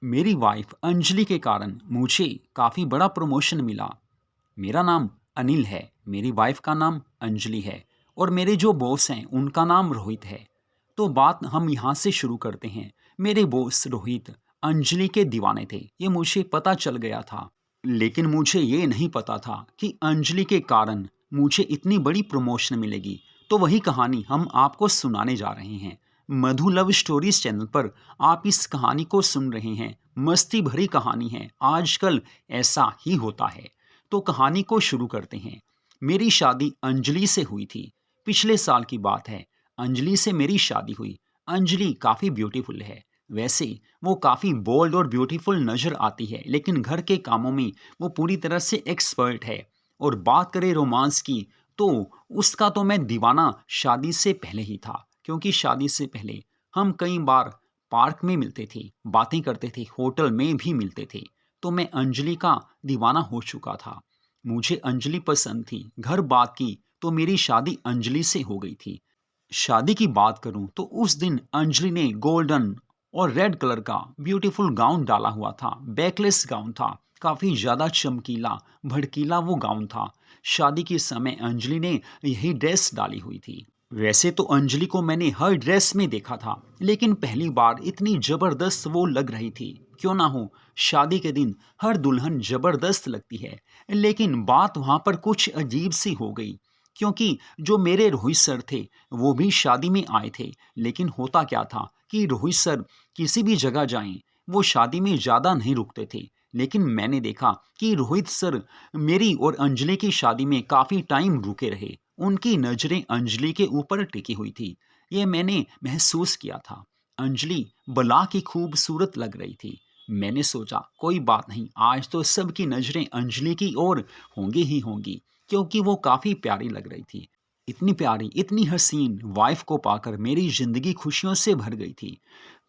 मेरी वाइफ अंजलि के कारण मुझे काफ़ी बड़ा प्रमोशन मिला। मेरा नाम अनिल है, मेरी वाइफ का नाम अंजलि है और मेरे जो बॉस हैं उनका नाम रोहित है। तो बात हम यहाँ से शुरू करते हैं। मेरे बॉस रोहित अंजलि के दीवाने थे, ये मुझे पता चल गया था। लेकिन मुझे ये नहीं पता था कि अंजलि के कारण मुझे इतनी बड़ी प्रमोशन मिलेगी। तो वही कहानी हम आपको सुनाने जा रहे हैं। मधु लव स्टोरीज चैनल पर आप इस कहानी को सुन रहे हैं। मस्ती भरी कहानी है, आजकल ऐसा ही होता है। तो कहानी को शुरू करते हैं। मेरी शादी अंजलि से हुई थी। पिछले साल की बात है। अंजलि से मेरी शादी हुई। अंजलि काफ़ी ब्यूटीफुल है। वैसे वो काफ़ी बोल्ड और ब्यूटीफुल नज़र आती है, लेकिन घर के कामों में वो पूरी तरह से एक्सपर्ट है। और बात करें रोमांस की, तो उसका तो मैं दीवाना शादी से पहले ही था। क्योंकि शादी से पहले हम कई बार पार्क में मिलते थे, बातें करते थे, होटल में भी मिलते थे। तो मैं अंजलि का दीवाना हो चुका था। मुझे अंजलि पसंद थी। घर बात की तो मेरी शादी अंजलि से हो गई थी। शादी की बात करूं तो उस दिन अंजलि ने गोल्डन और रेड कलर का ब्यूटीफुल गाउन डाला हुआ था। बैकलेस गाउन था, काफ़ी ज़्यादा चमकीला भड़कीला वो गाउन था। शादी के समय अंजलि ने यही ड्रेस डाली हुई थी। वैसे तो अंजलि को मैंने हर ड्रेस में देखा था, लेकिन पहली बार इतनी ज़बरदस्त वो लग रही थी। क्यों ना हो, शादी के दिन हर दुल्हन ज़बरदस्त लगती है। लेकिन बात वहाँ पर कुछ अजीब सी हो गई, क्योंकि जो मेरे रोहित सर थे वो भी शादी में आए थे। लेकिन होता क्या था कि रोहित सर किसी भी जगह जाएं, वो शादी में ज़्यादा नहीं रुकते थे। लेकिन मैंने देखा कि रोहित सर मेरी और अंजलि की शादी में काफ़ी टाइम रुके रहे। उनकी नज़रें अंजलि के ऊपर टिकी हुई थी, ये मैंने महसूस किया था। अंजलि बला की खूबसूरत लग रही थी। मैंने सोचा कोई बात नहीं, आज तो सबकी नज़रें अंजलि की ओर होंगी ही होंगी, क्योंकि वो काफ़ी प्यारी लग रही थी। इतनी प्यारी, इतनी हसीन वाइफ को पाकर मेरी ज़िंदगी खुशियों से भर गई थी।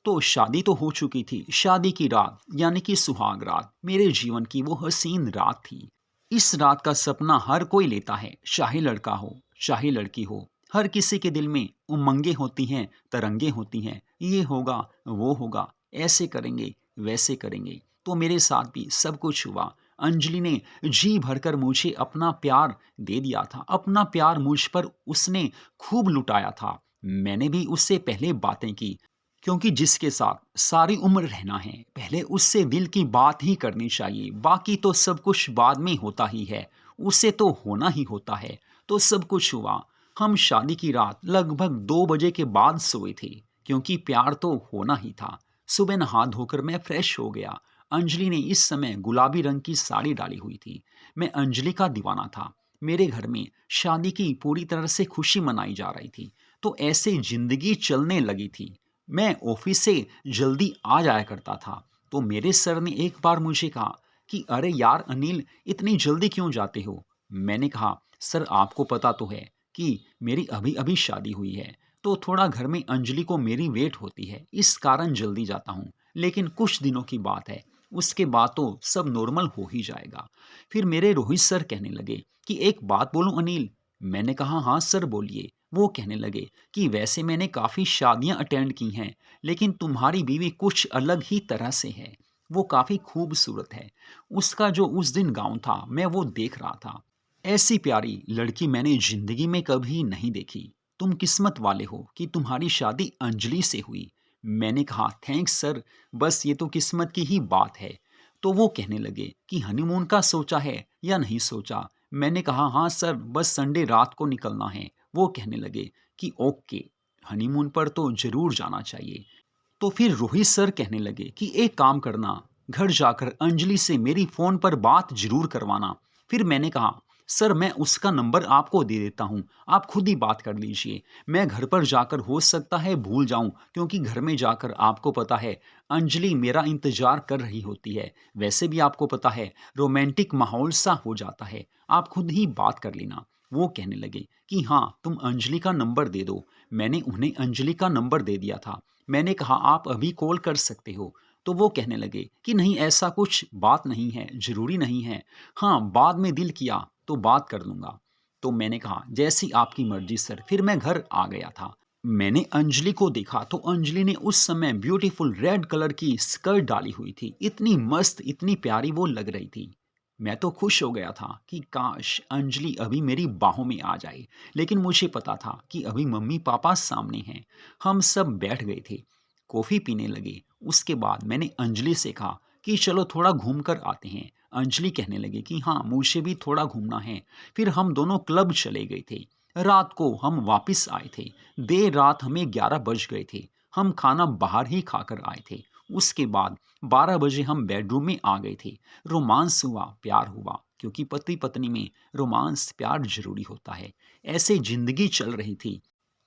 तो शादी तो हो चुकी थी। शादी की रात यानी कि सुहाग रात मेरे जीवन की वो हसीन रात थी। इस रात का सपना हर कोई लेता है, चाहे लड़का हो चाहे लड़की हो। हर किसी के दिल में उमंगें होती हैं, तरंगे होती हैं। ये होगा, वो होगा, ऐसे करेंगे, वैसे करेंगे। तो मेरे साथ भी सब कुछ हुआ। अंजलि ने जी भरकर मुझे अपना प्यार दे दिया था। अपना प्यार मुझ पर उसने खूब लुटाया था। मैंने भी उससे पहले बातें की, क्योंकि जिसके साथ सारी उम्र रहना है, पहले उससे दिल की बात ही करनी चाहिए। बाकी तो सब कुछ बाद में होता ही है, उससे तो होना ही होता है। तो सब कुछ हुआ। हम शादी की रात लगभग 2 बजे के बाद सोए थे, क्योंकि प्यार तो होना ही था। सुबह नहा धोकर मैं फ्रेश हो गया। अंजलि ने इस समय गुलाबी रंग की साड़ी डाली हुई थी। मैं अंजलि का दीवाना था। मेरे घर में शादी की पूरी तरह से खुशी मनाई जा रही थी। तो ऐसे जिंदगी चलने लगी थी। मैं ऑफिस से जल्दी आ जाया करता था। तो मेरे सर ने एक बार मुझे कहा कि अरे यार अनिल, इतनी जल्दी क्यों जाते हो। मैंने कहा सर, आपको पता तो है कि मेरी अभी अभी शादी हुई है, तो थोड़ा घर में अंजलि को मेरी वेट होती है, इस कारण जल्दी जाता हूँ। लेकिन कुछ दिनों की बात है, उसके बाद तो सब नॉर्मल हो ही जाएगा। फिर मेरे रोहित सर कहने लगे कि एक बात बोलूं अनिल। मैंने कहा हाँ सर बोलिए। वो कहने लगे कि वैसे मैंने काफ़ी शादियां अटेंड की हैं, लेकिन तुम्हारी बीवी कुछ अलग ही तरह से है। वो काफ़ी खूबसूरत है। उसका जो उस दिन गाउन था मैं वो देख रहा था। ऐसी प्यारी लड़की मैंने जिंदगी में कभी नहीं देखी। तुम किस्मत वाले हो कि तुम्हारी शादी अंजलि से हुई। मैंने कहा थैंक्स सर, बस ये तो किस्मत की ही बात है। तो वो कहने लगे कि हनीमून का सोचा है या नहीं सोचा। मैंने कहा हाँ सर, बस संडे रात को निकलना है। वो कहने लगे कि ओके, हनीमून पर तो जरूर जाना चाहिए। तो फिर रोहित सर कहने लगे कि एक काम करना, घर जाकर अंजलि से मेरी फ़ोन पर बात ज़रूर करवाना। फिर मैंने कहा सर, मैं उसका नंबर आपको दे देता हूँ, आप खुद ही बात कर लीजिए। मैं घर पर जाकर हो सकता है भूल जाऊँ, क्योंकि घर में जाकर आपको पता है अंजलि मेरा इंतज़ार कर रही होती है। वैसे भी आपको पता है रोमांटिक माहौल सा हो जाता है, आप खुद ही बात कर लेना। वो कहने लगे कि हाँ, तुम अंजलि का नंबर दे दो। मैंने उन्हें अंजलि का नंबर दे दिया था। मैंने कहा आप अभी कॉल कर सकते हो। तो वो कहने लगे कि नहीं, ऐसा कुछ बात नहीं है, ज़रूरी नहीं है। हाँ, बाद में दिल किया तो बात कर लूँगा। तो मैंने कहा जैसी आपकी मर्ज़ी सर। फिर मैं घर आ गया था। मैंने अंजलि को देखा तो अंजलि ने उस समय ब्यूटीफुल रेड कलर की स्कर्ट डाली हुई थी। इतनी मस्त, इतनी प्यारी वो लग रही थी। मैं तो खुश हो गया था कि काश अंजलि अभी मेरी बाहों में आ जाए। लेकिन मुझे पता था कि अभी मम्मी पापा सामने हैं। हम सब बैठ गए थे, कॉफ़ी पीने लगे। उसके बाद मैंने अंजलि से कहा कि चलो थोड़ा घूम कर आते हैं। अंजलि कहने लगे कि हाँ, मुझे भी थोड़ा घूमना है। फिर हम दोनों क्लब चले गए थे। रात को हम वापस आए थे। देर रात हमें 11 बज गए थे। हम खाना बाहर ही खाकर आए थे। उसके बाद 12 बजे हम बेडरूम में आ गए थे। रोमांस हुआ, प्यार हुआ, क्योंकि पति पत्नी में रोमांस, प्यार ज़रूरी होता है। ऐसे ज़िंदगी चल रही थी।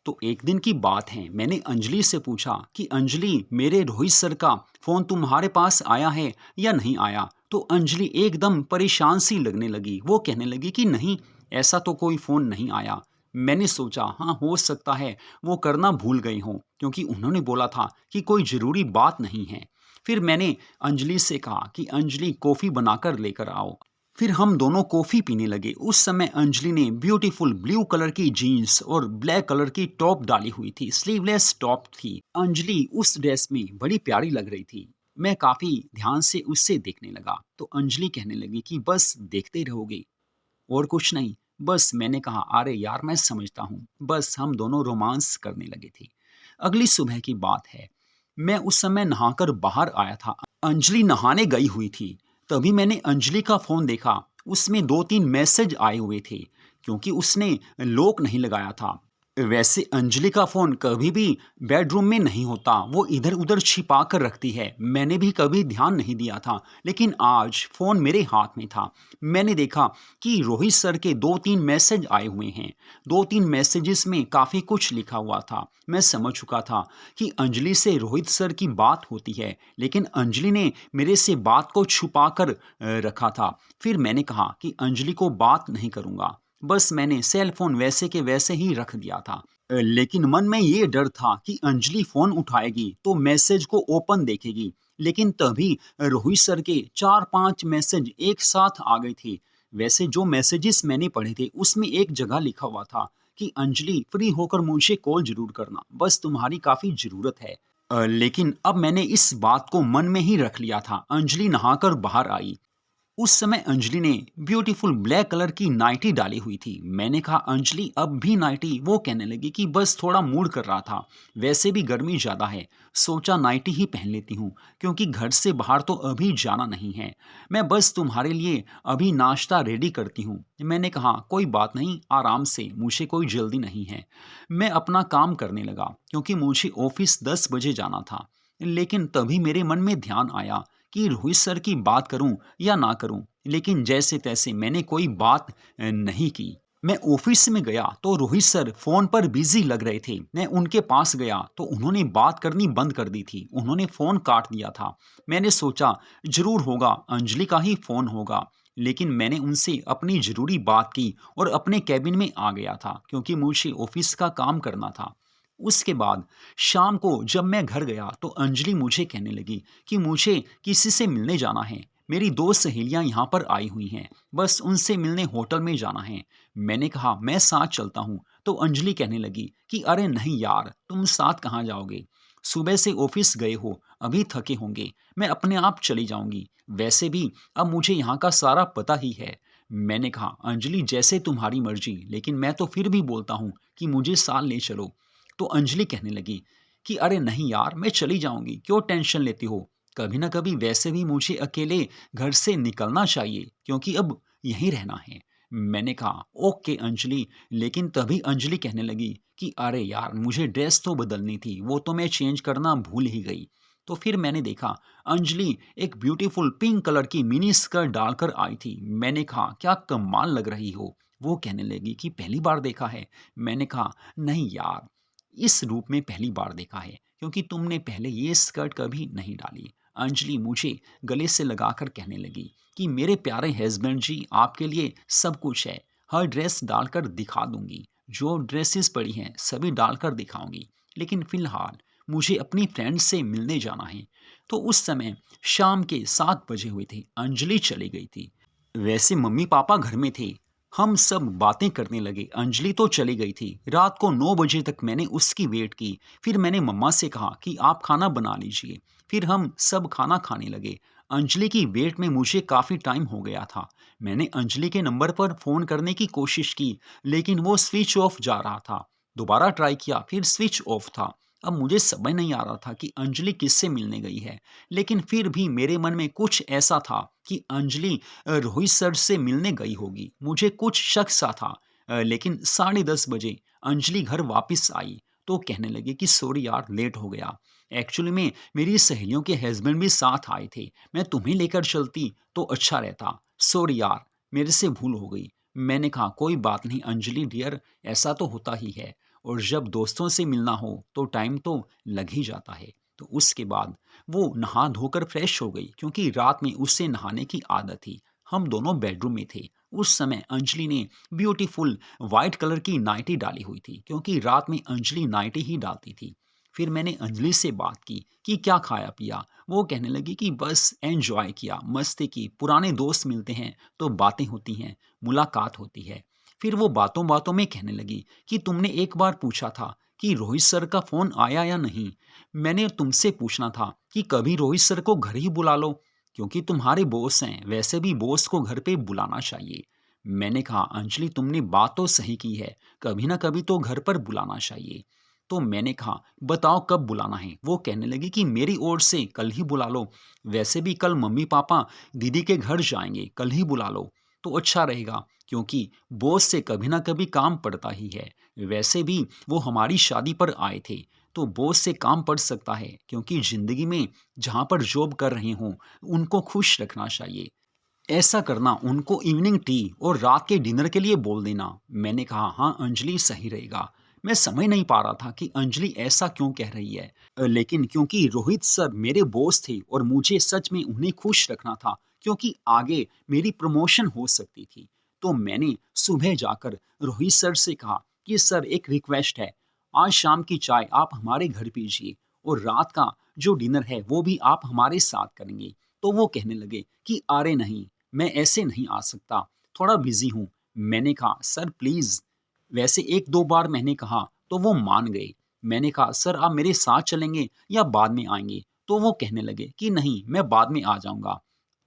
तो एक दिन की बात है, मैंने अंजलि से पूछा कि अंजलि, मेरे रोहित सर का फ़ोन तुम्हारे पास आया है या नहीं आया? तो अंजलि एकदम परेशान सी लगने लगी। वो कहने लगी कि नहीं, ऐसा तो कोई फ़ोन नहीं आया। मैंने सोचा हाँ, हो सकता है वो करना भूल गई हों, क्योंकि उन्होंने बोला था कि कोई ज़रूरी बात नहीं है। फिर मैंने अंजलि से कहा कि अंजलि, कॉफ़ी बनाकर लेकर आओ। फिर हम दोनों कॉफ़ी पीने लगे। उस समय अंजलि ने ब्यूटीफुल ब्लू कलर की जीन्स और ब्लैक कलर की टॉप डाली हुई थी, स्लीवलेस टॉप थी। अंजलि उस ड्रेस में बड़ी प्यारी लग रही थी। मैं काफ़ी ध्यान से उससे देखने लगा तो अंजलि कहने लगी कि बस देखते रहोगे और कुछ नहीं। बस मैंने कहा अरे यार, मैं समझता हूँ। बस हम दोनों रोमांस करने लगे थे। अगली सुबह की बात है, मैं उस समय नहाकर बाहर आया था। अंजलि नहाने गई हुई थी। तभी मैंने अंजलि का फ़ोन देखा। उसमें 2-3 मैसेज आए हुए थे, क्योंकि उसने लॉक नहीं लगाया था। वैसे अंजलि का फ़ोन कभी भी बेडरूम में नहीं होता, वो इधर-उधर छिपा कर रखती है। मैंने भी कभी ध्यान नहीं दिया था, लेकिन आज फ़ोन मेरे हाथ में था। मैंने देखा कि रोहित सर के 2-3 मैसेज आए हुए हैं। 2-3 मैसेजेस में काफ़ी कुछ लिखा हुआ था। मैं समझ चुका था कि अंजलि से रोहित सर की बात होती है, लेकिन अंजलि ने मेरे से बात को छुपा कर रखा था। फिर मैंने कहा कि अंजलि को बात नहीं करूँगा। बस मैंने सेल फ़ोन वैसे के वैसे ही रख दिया था। लेकिन मन में ये डर था कि अंजलि फ़ोन उठाएगी तो मैसेज को ओपन देखेगी। लेकिन तभी रोहित सर के 4-5 मैसेज एक साथ आ गए थे। वैसे जो मैसेजेस मैंने पढ़े थे उसमें एक जगह लिखा हुआ था कि अंजलि, फ्री होकर मुझे कॉल ज़रूर करना, बस तुम्हारी काफ़ी ज़रूरत है। लेकिन अब मैंने इस बात को मन में ही रख लिया था। अंजलि नहाकर बाहर आई। उस समय अंजलि ने ब्यूटीफुल ब्लैक कलर की नाइटी डाली हुई थी। मैंने कहा अंजलि, अब भी नाइटी? वो कहने लगी कि बस थोड़ा मूड कर रहा था, वैसे भी गर्मी ज़्यादा है, सोचा नाइटी ही पहन लेती हूँ, क्योंकि घर से बाहर तो अभी जाना नहीं है। मैं बस तुम्हारे लिए अभी नाश्ता रेडी करती हूँ। मैंने कहा कोई बात नहीं, आराम से, मुझे कोई जल्दी नहीं है। मैं अपना काम करने लगा, क्योंकि मुझे ऑफिस 10 बजे जाना था। लेकिन तभी मेरे मन में ध्यान आया कि रोहित सर की बात करूं या ना करूं। लेकिन जैसे तैसे मैंने कोई बात नहीं की। मैं ऑफिस में गया तो रोहित सर फोन पर बिजी लग रहे थे। मैं उनके पास गया तो उन्होंने बात करनी बंद कर दी थी, उन्होंने फोन काट दिया था। मैंने सोचा जरूर होगा, अंजलि का ही फोन होगा। लेकिन मैंने उनसे अपनी जरूरी बात की और अपने कैबिन में आ गया था, क्योंकि मुझे ऑफिस का काम करना था। उसके बाद शाम को जब मैं घर गया तो अंजलि मुझे कहने लगी कि मुझे किसी से मिलने जाना है। मेरी 2 सहेलियाँ यहाँ पर आई हुई हैं, बस उनसे मिलने होटल में जाना है। मैंने कहा मैं साथ चलता हूँ। तो अंजलि कहने लगी कि अरे नहीं यार, तुम साथ कहाँ जाओगे? सुबह से ऑफिस गए हो, अभी थके होंगे, मैं अपने आप चली जाऊँगी। वैसे भी अब मुझे यहाँ का सारा पता ही है। मैंने कहा अंजलि, जैसे तुम्हारी मर्ज़ी, लेकिन मैं तो फिर भी बोलता हूँ कि मुझे साथ ले चलो। तो अंजलि कहने लगी कि अरे नहीं यार, मैं चली जाऊँगी, क्यों टेंशन लेती हो? कभी ना कभी वैसे भी मुझे अकेले घर से निकलना चाहिए, क्योंकि अब यहीं रहना है। मैंने कहा ओके अंजलि। लेकिन तभी अंजलि कहने लगी कि अरे यार, मुझे ड्रेस तो बदलनी थी, वो तो मैं चेंज करना भूल ही गई। तो फिर मैंने देखा अंजलि एक ब्यूटीफुल पिंक कलर की मिनी स्कर्ट डालकर आई थी। मैंने कहा क्या कमाल लग रही हो। वो कहने लगी कि पहली बार देखा है। मैंने कहा नहीं यार, इस रूप में पहली बार देखा है, क्योंकि तुमने पहले ये स्कर्ट कभी नहीं डाली। अंजलि मुझे गले से लगाकर कहने लगी कि मेरे प्यारे हस्बैंड जी, आपके लिए सब कुछ है। हर ड्रेस डालकर दिखा दूंगी, जो ड्रेसेस पड़ी हैं सभी डालकर दिखाऊंगी। लेकिन फिलहाल मुझे अपनी फ्रेंड से मिलने जाना है। तो उस समय शाम के 7 बजे हुए थे। अंजलि चली गई थी। वैसे मम्मी पापा घर में थे। हम सब बातें करने लगे। अंजलि तो चली गई थी। रात को 9 बजे तक मैंने उसकी वेट की। फिर मैंने मम्मा से कहा कि आप खाना बना लीजिए। फिर हम सब खाना खाने लगे। अंजलि की वेट में मुझे काफ़ी टाइम हो गया था। मैंने अंजलि के नंबर पर फ़ोन करने की कोशिश की, लेकिन वो स्विच ऑफ जा रहा था। दोबारा ट्राई किया, फिर स्विच ऑफ था। अब मुझे समझ नहीं आ रहा था कि अंजलि किससे मिलने गई है, लेकिन फिर भी मेरे मन में कुछ ऐसा था कि अंजलि रोहित सर से मिलने गई होगी। मुझे कुछ शक सा था। लेकिन 10:30 बजे अंजलि घर वापस आई तो कहने लगी कि सॉरी यार, लेट हो गया। एक्चुअली में मेरी सहेलियों के हस्बैंड भी साथ आए थे। मैं तुम्हें लेकर चलती तो अच्छा रहता। सॉरी यार, मेरे से भूल हो गई। मैंने कहा कोई बात नहीं अंजलि डियर, ऐसा तो होता ही है, और जब दोस्तों से मिलना हो तो टाइम तो लग ही जाता है। तो उसके बाद वो नहा धोकर फ्रेश हो गई, क्योंकि रात में उससे नहाने की आदत थी। हम दोनों बेडरूम में थे। उस समय अंजलि ने ब्यूटीफुल वाइट कलर की नाइटी डाली हुई थी, क्योंकि रात में अंजलि नाइटी ही डालती थी। फिर मैंने अंजलि से बात की कि क्या खाया पिया। वो कहने लगी कि बस एंजॉय किया, मस्ती की, पुराने दोस्त मिलते हैं तो बातें होती हैं, मुलाकात होती है। फिर वो बातों बातों में कहने लगी कि तुमने एक बार पूछा था कि रोहित सर का फ़ोन आया या नहीं। मैंने तुमसे पूछना था कि कभी रोहित सर को घर ही बुला लो, क्योंकि तुम्हारे बॉस हैं, वैसे भी बॉस को घर पे बुलाना चाहिए। मैंने कहा अंजलि तुमने बात तो सही की है, कभी ना कभी तो घर पर बुलाना चाहिए। तो मैंने कहा बताओ कब बुलाना है। वो कहने लगी कि मेरी ओर से कल ही बुला लो, वैसे भी कल मम्मी पापा दीदी के घर जाएंगे, कल ही बुला लो तो अच्छा रहेगा, क्योंकि बॉस से कभी ना कभी काम पड़ता ही है। वैसे भी वो हमारी शादी पर आए थे, तो बॉस से काम पड़ सकता है, क्योंकि ज़िंदगी में जहाँ पर जॉब कर रहे हों उनको खुश रखना चाहिए। ऐसा करना, उनको इवनिंग टी और रात के डिनर के लिए बोल देना। मैंने कहा हाँ अंजलि सही रहेगा। मैं समझ नहीं पा रहा था कि अंजलि ऐसा क्यों कह रही है। लेकिन क्योंकि रोहित सर मेरे बॉस थे और मुझे सच में उन्हें खुश रखना था, क्योंकि आगे मेरी प्रमोशन हो सकती थी। तो मैंने सुबह जाकर रोहित सर से कहा कि सर एक रिक्वेस्ट है, आज शाम की चाय आप हमारे घर पीजिए और रात का जो डिनर है वो भी आप हमारे साथ करेंगे। तो वो कहने लगे कि अरे नहीं, मैं ऐसे नहीं आ सकता, थोड़ा बिजी हूँ। मैंने कहा सर प्लीज़। वैसे 1-2 बार मैंने कहा तो वो मान गए। मैंने कहा सर आप मेरे साथ चलेंगे या बाद में आएँगे? तो वो कहने लगे कि नहीं, मैं बाद में आ जाऊँगा,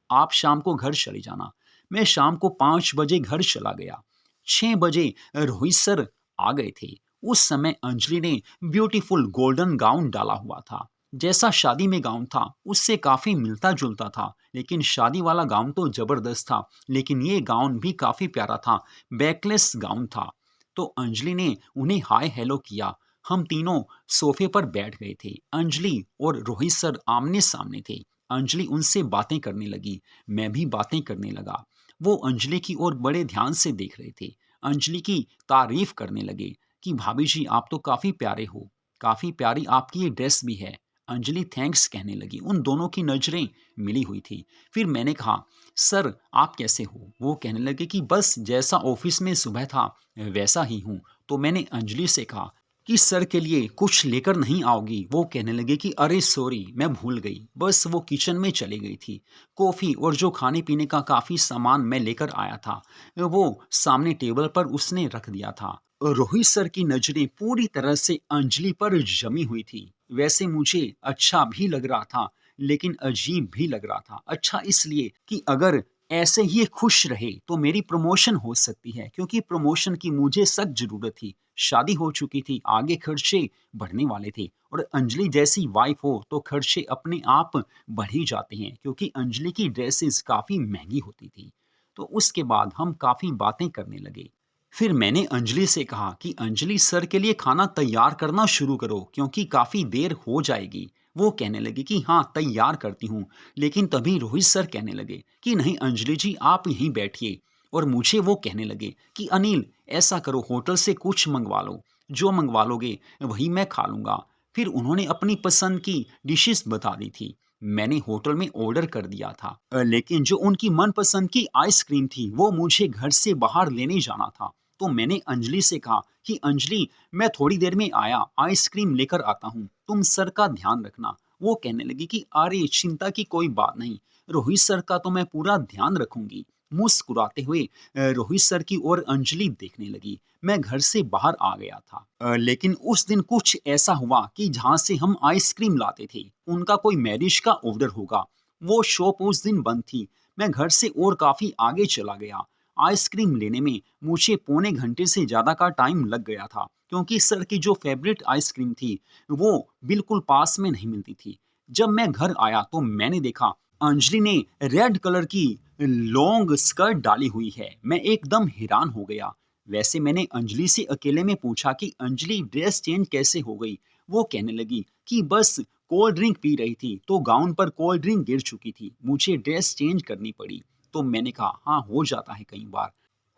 आप शाम को घर चले जाना। मैं शाम को 5 बजे घर चला गया। 6 बजे रोहित सर आ गए थे। उस समय अंजलि ने ब्यूटीफुल गोल्डन गाउन डाला हुआ था। जैसा शादी में गाउन था उससे काफ़ी मिलता-जुलता था, लेकिन शादी वाला गाउन तो ज़बरदस्त था, लेकिन ये गाउन भी काफ़ी प्यारा था, बैकलेस गाउन था। तो अंजलि ने उन्हें हाय हेलो किया। हम तीनों सोफे पर बैठ गए थे। अंजलि और रोहित सर आमने-सामने थे। अंजलि उनसे बातें करने लगी, मैं भी बातें करने लगा। वो अंजलि की ओर बड़े ध्यान से देख रहे थे। अंजलि की तारीफ़ करने लगे कि भाभी जी आप तो काफ़ी प्यारे हो, काफ़ी प्यारी आपकी ये ड्रेस भी है। अंजलि थैंक्स कहने लगी। उन दोनों की नज़रें मिली हुई थी। फिर मैंने कहा सर आप कैसे हो? वो कहने लगे कि बस जैसा ऑफ़िस में सुबह था वैसा ही हूँ। तो मैंने अंजलि से कहा कि सर के लिए कुछ लेकर नहीं आओगी? वो कहने लगे कि अरे सॉरी, मैं भूल गई। बस वो किचन में चली गई थी। कॉफ़ी और जो खाने-पीने का काफ़ी सामान मैं लेकर आया था, वो सामने टेबल पर उसने रख दिया था। रोहित सर की नज़रें पूरी तरह से अंजलि पर जमी हुई थी। वैसे मुझे अच्छा भी लग रहा था, लेकिन अजीब भी लग रहा था। अच्छा इसलिए कि अगर ऐसे ही ये खुश रहे तो मेरी प्रमोशन हो सकती है, क्योंकि प्रमोशन की मुझे सख्त ज़रूरत थी। शादी हो चुकी थी, आगे खर्चे बढ़ने वाले थे, और अंजलि जैसी वाइफ हो तो खर्चे अपने आप बढ़ ही जाते हैं, क्योंकि अंजलि की ड्रेसेस काफ़ी महंगी होती थी। तो उसके बाद हम काफ़ी बातें करने लगे। फिर मैंने अंजलि से कहा कि अंजलि सर के लिए खाना तैयार करना शुरू करो, क्योंकि काफ़ी देर हो जाएगी। वो कहने लगी कि हाँ तैयार करती हूँ। लेकिन तभी रोहित सर कहने लगे कि नहीं अंजलि जी आप यहीं बैठिए, और मुझे वो कहने लगे कि अनिल ऐसा करो होटल से कुछ मंगवा लो, जो मंगवा लोगे वही मैं खा लूँगा। फिर उन्होंने अपनी पसंद की डिशेस बता दी थी। मैंने होटल में ऑर्डर कर दिया था, लेकिन जो उनकी मनपसंद की आइसक्रीम थी वो मुझे घर से बाहर लेने जाना था। तो मैंने अंजलि से कहा कि अंजलि मैं थोड़ी देर में आया, आइसक्रीम लेकर आता हूँ, तुम सर का ध्यान रखना। वो कहने लगी कि अरे चिंता की कोई बात नहीं, रोहित सर का तो मैं पूरा ध्यान रखूंगी, मुस्कुराते हुए रोहित सर की ओर अंजलि देखने लगी। मैं घर से बाहर आ गया था। लेकिन उस दिन कुछ ऐसा हुआ कि जहाँ से हम आइसक्रीम लाते थे, उनका कोई मैरिज का ऑर्डर होगा। वो शॉप उस दिन बंद थी। मैं घर से और काफ़ी आगे चला गया। आइसक्रीम लेने में मुझे पौने घंटे से ज़्यादा का टाइम लग गया था, क्योंकि सर की जो फेवरेट आइसक्रीम थी, वो बिल्कुल पास में नहीं मिलती थी। जब मैं घर आया तो मैंने देखा अंजलि ने रेड कलर की लॉन्ग स्कर्ट डाली हुई है। मैं एकदम हैरान हो गया। वैसे मैंने अंजलि से अकेले में पूछा कि अंजलि ड्रेस चेंज कैसे हो गई? वो कहने लगी कि बस कोल्ड ड्रिंक पी रही थी तो गाउन पर कोल्ड ड्रिंक गिर चुकी थी। मुझे ड्रेस चेंज करनी पड़ी। तो मैंने कहा हाँ, हो जाता है कई बार।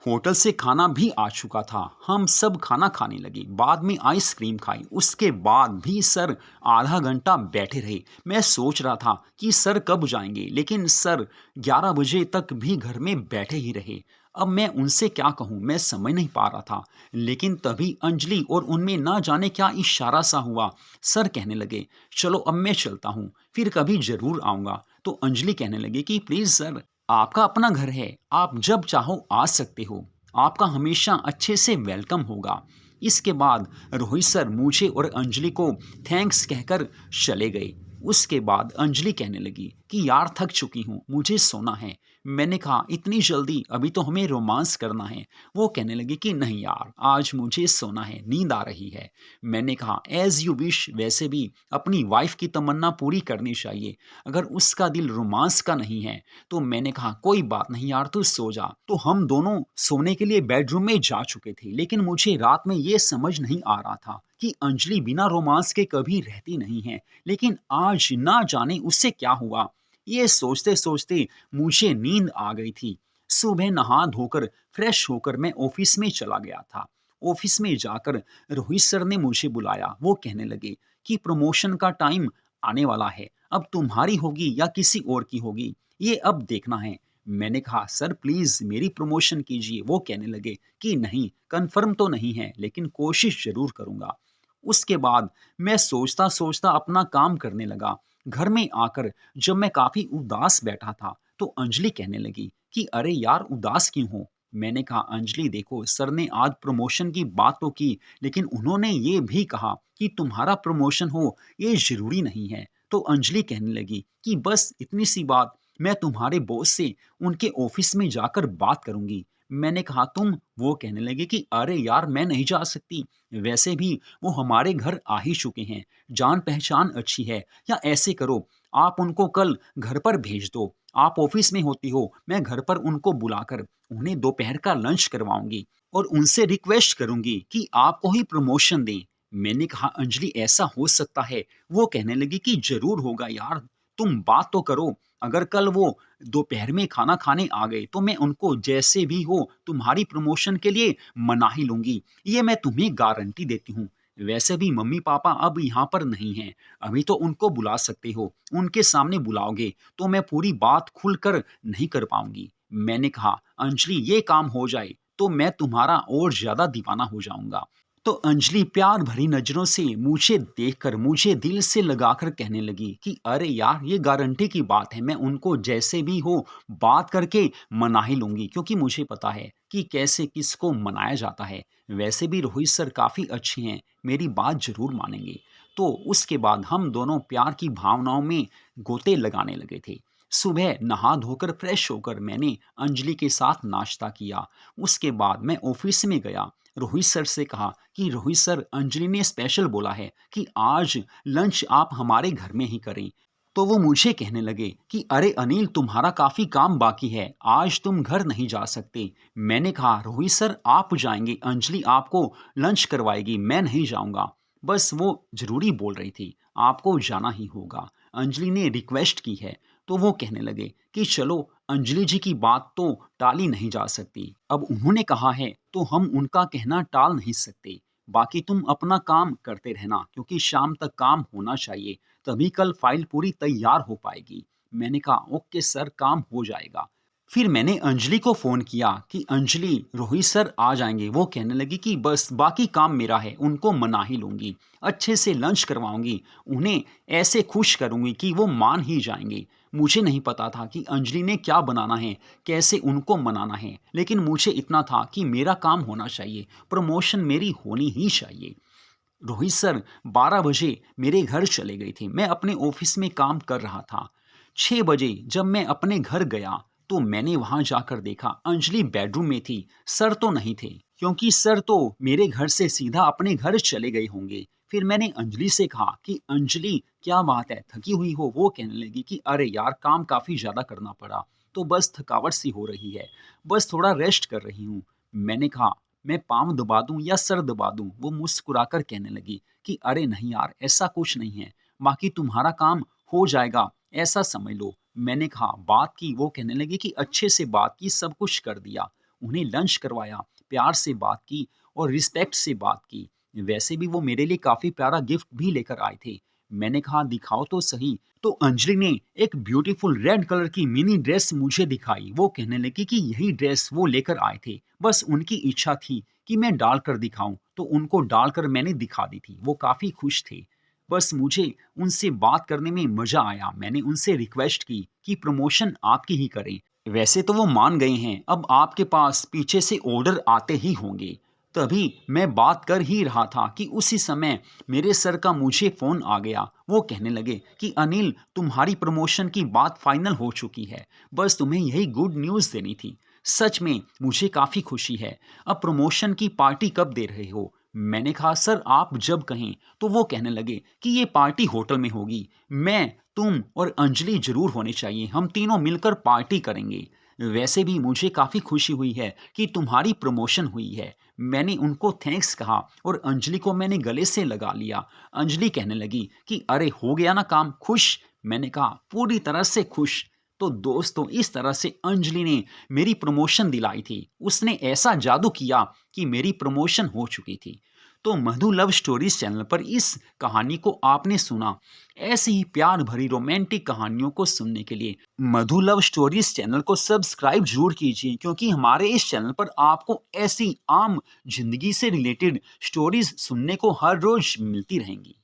होटल से खाना भी आ चुका था। हम सब खाना खाने लगे। बाद में आइसक्रीम खाई। उसके बाद भी सर आधा घंटा बैठे रहे। मैं सोच रहा था कि सर कब जाएंगे, लेकिन सर 11 बजे तक भी घर में बैठे ही रहे। अब मैं उनसे क्या कहूँ, मैं समझ नहीं पा रहा था। लेकिन तभी अंजलि और उनमें ना जाने क्या इशारा सा हुआ। सर कहने लगे, चलो अब मैं चलता हूँ, फिर कभी ज़रूर आऊँगा। तो अंजलि कहने लगी कि प्लीज़ सर, आपका अपना घर है, आप जब चाहो आ सकते हो, आपका हमेशा अच्छे से वेलकम होगा। इसके बाद रोहित सर मुझे और अंजलि को थैंक्स कहकर चले गए। उसके बाद अंजलि कहने लगी कि यार थक चुकी हूँ, मुझे सोना है। मैंने कहा इतनी जल्दी, अभी तो हमें रोमांस करना है। वो कहने लगी कि नहीं यार, आज मुझे सोना है, नींद आ रही है। मैंने कहा एज यू विश, वैसे भी अपनी वाइफ की तमन्ना पूरी करनी चाहिए। अगर उसका दिल रोमांस का नहीं है तो मैंने कहा कोई बात नहीं यार, तू सो जा। तो हम दोनों सोने के लिए बेडरूम में जा चुके थे, लेकिन मुझे रात में ये समझ नहीं आ रहा था कि अंजलि बिना रोमांस के कभी रहती नहीं है। लेकिन आज ना जाने उससे क्या हुआ। ये सोचते सोचते मुझे नींद आ गई थी। सुबह नहा धोकर फ्रेश होकर मैं ऑफिस में चला गया था। ऑफिस में जाकर रोहित सर ने मुझे बुलाया। वो कहने लगे कि प्रमोशन का टाइम आने वाला है, अब तुम्हारी होगी या किसी और की होगी, ये अब देखना है। मैंने कहा सर प्लीज मेरी प्रमोशन कीजिए। वो कहने लगे कि नहीं, कंफर्म तो नहीं है, लेकिन कोशिश जरूर करूंगा। उसके बाद मैं सोचता सोचता अपना काम करने लगा। घर में आकर जब मैं काफी उदास बैठा था तो अंजलि कहने लगी कि अरे यार, उदास क्यों हो? मैंने कहा अंजलि देखो, सर ने आज प्रमोशन की बात तो की, लेकिन उन्होंने ये भी कहा कि तुम्हारा प्रमोशन हो ये जरूरी नहीं है। तो अंजलि कहने लगी कि बस इतनी सी बात, मैं तुम्हारे बॉस से उनके ऑफिस में जाकर बात करूंगी। मैंने कहा तुम? वो कहने लगे कि अरे यार, मैं नहीं जा सकती। वैसे भी वो हमारे घर आ ही चुके हैं, जान पहचान अच्छी है। या ऐसे करो, आप उनको कल घर पर भेज दो। आप ऑफिस में होती हो, मैं घर पर उनको बुलाकर उन्हें दोपहर का लंच करवाऊंगी और उनसे रिक्वेस्ट करूंगी कि आपको ही प्रमोशन दें। मैंने कहा अंजलि ऐसा हो सकता है? वो कहने लगी कि जरूर होगा यार, तुम बात तो करो। अगर कल वो दोपहर में खाना खाने आ गए तो मैं उनको जैसे भी हो तुम्हारी प्रमोशन के लिए मना ही लूंगी, ये मैं तुम्हें गारंटी देती हूँ। वैसे भी मम्मी पापा अब यहाँ पर नहीं हैं, अभी तो उनको बुला सकते हो। उनके सामने बुलाओगे तो मैं पूरी बात खुलकर नहीं कर पाऊंगी। मैंने कहा अंजलि ये काम हो जाए तो मैं तुम्हारा और ज्यादा दीवाना हो जाऊंगा। तो अंजलि प्यार भरी नजरों से मुझे देखकर मुझे दिल से लगाकर कहने लगी कि अरे यार, ये गारंटी की बात है, मैं उनको जैसे भी हो बात करके मना ही लूंगी, क्योंकि मुझे पता है कि कैसे किसको मनाया जाता है। वैसे भी रोहित सर काफी अच्छे हैं, मेरी बात जरूर मानेंगे। तो उसके बाद हम दोनों प्यार की भावनाओं में गोते लगाने लगे थे। सुबह नहा धोकर फ्रेश होकर मैंने अंजलि के साथ नाश्ता किया। उसके बाद मैं ऑफिस में गया। रोहित सर से कहा कि रोहित सर, अंजलि ने स्पेशल बोला है कि आज लंच आप हमारे घर में ही करें। तो वो मुझे कहने लगे कि अरे अनिल, तुम्हारा काफी काम बाकी है, आज तुम घर नहीं जा सकते। मैंने कहा रोहित सर, आप जाएंगे, अंजलि आपको लंच करवाएगी, मैं नहीं जाऊंगा। बस वो जरूरी बोल रही थी, आपको जाना ही होगा, अंजलि ने रिक्वेस्ट की है। तो वो कहने लगे कि चलो, अंजलि जी की बात तो टाली नहीं जा सकती, अब उन्होंने कहा है तो हम उनका कहना टाल नहीं सकते। बाकी तुम अपना काम करते रहना, क्योंकि शाम तक काम होना चाहिए, तभी कल फाइल पूरी तैयार हो पाएगी। मैंने कहा ओके सर, काम हो जाएगा। फिर मैंने अंजलि को फ़ोन किया कि अंजलि, रोहित सर आ जाएंगे। वो कहने लगी कि बस बाकी काम मेरा है, उनको मना ही लूँगी, अच्छे से लंच करवाऊँगी, उन्हें ऐसे खुश करूँगी कि वो मान ही जाएंगे। मुझे नहीं पता था कि अंजलि ने क्या बनाना है, कैसे उनको मनाना है, लेकिन मुझे इतना था कि मेरा काम होना चाहिए, प्रमोशन मेरी होनी ही चाहिए। रोहित सर 12 बजे मेरे घर चले गए थे। मैं अपने ऑफिस में काम कर रहा था। 6 बजे जब मैं अपने घर गया तो मैंने वहां जाकर देखा अंजलि बेडरूम में थी, सर तो नहीं थे, क्योंकि सर तो मेरे घर से सीधा अपने घर चले गए होंगे। फिर मैंने अंजलि से कहा कि अंजलि, क्या बात है, थकी हुई हो? वो कहने लगी कि अरे यार, काम काफ़ी ज़्यादा करना पड़ा, तो बस थकावट सी हो रही है, बस थोड़ा रेस्ट कर रही हूँ। मैंने कहा, मैं पाँव दबा दूँ या सर दबा दूँ? वो मुस्कुराकर कहने लगी कि अरे नहीं यार, ऐसा कुछ नहीं है, बाकी तुम्हारा काम हो जाएगा, ऐसा समझ लो। मैंने कहा, बात की? वो कहने लगी कि अच्छे से बात की, सब कुछ कर दिया, उन्हें लंच करवाया, प्यार से बात की और रिस्पेक्ट से बात की। वैसे भी वो मेरे लिए काफ़ी प्यारा गिफ्ट भी लेकर आए थे। मैंने कहा, दिखाओ तो सही। तो अंजलि ने एक ब्यूटीफुल रेड कलर की मिनी ड्रेस मुझे दिखाई। वो कहने लगी कि यही ड्रेस वो लेकर आए थे, बस उनकी इच्छा थी कि मैं डालकर दिखाऊं, तो उनको डालकर मैंने दिखा दी थी। वो काफ़ी खुश थे। बस मुझे उनसे बात करने में मज़ा आया। मैंने उनसे रिक्वेस्ट की कि प्रमोशन आप ही करें। वैसे तो वो मान गए हैं, अब आपके पास पीछे से ऑर्डर आते ही होंगे। तभी मैं बात कर ही रहा था कि उसी समय मेरे सर का मुझे फ़ोन आ गया। वो कहने लगे कि अनिल, तुम्हारी प्रमोशन की बात फाइनल हो चुकी है, बस तुम्हें यही गुड न्यूज़ देनी थी। सच में मुझे काफ़ी खुशी है। अब प्रमोशन की पार्टी कब दे रहे हो? मैंने कहा, सर आप जब कहें। तो वो कहने लगे कि ये पार्टी होटल में होगी, मैं, तुम और अंजलि ज़रूर होने चाहिए, हम तीनों मिलकर पार्टी करेंगे। वैसे भी मुझे काफ़ी खुशी हुई है कि तुम्हारी प्रमोशन हुई है। मैंने उनको थैंक्स कहा और अंजलि को मैंने गले से लगा लिया। अंजलि कहने लगी कि अरे हो गया ना काम, खुश? मैंने कहा, पूरी तरह से खुश। तो दोस्तों, इस तरह से अंजलि ने मेरी प्रमोशन दिलाई थी। उसने ऐसा जादू किया कि मेरी प्रमोशन हो चुकी थी। तो मधु लव स्टोरीज चैनल पर इस कहानी को आपने सुना। ऐसी ही प्यार भरी रोमांटिक कहानियों को सुनने के लिए मधु लव स्टोरीज चैनल को सब्सक्राइब जरूर कीजिए, क्योंकि हमारे इस चैनल पर आपको ऐसी आम जिंदगी से रिलेटेड स्टोरीज सुनने को हर रोज मिलती रहेंगी।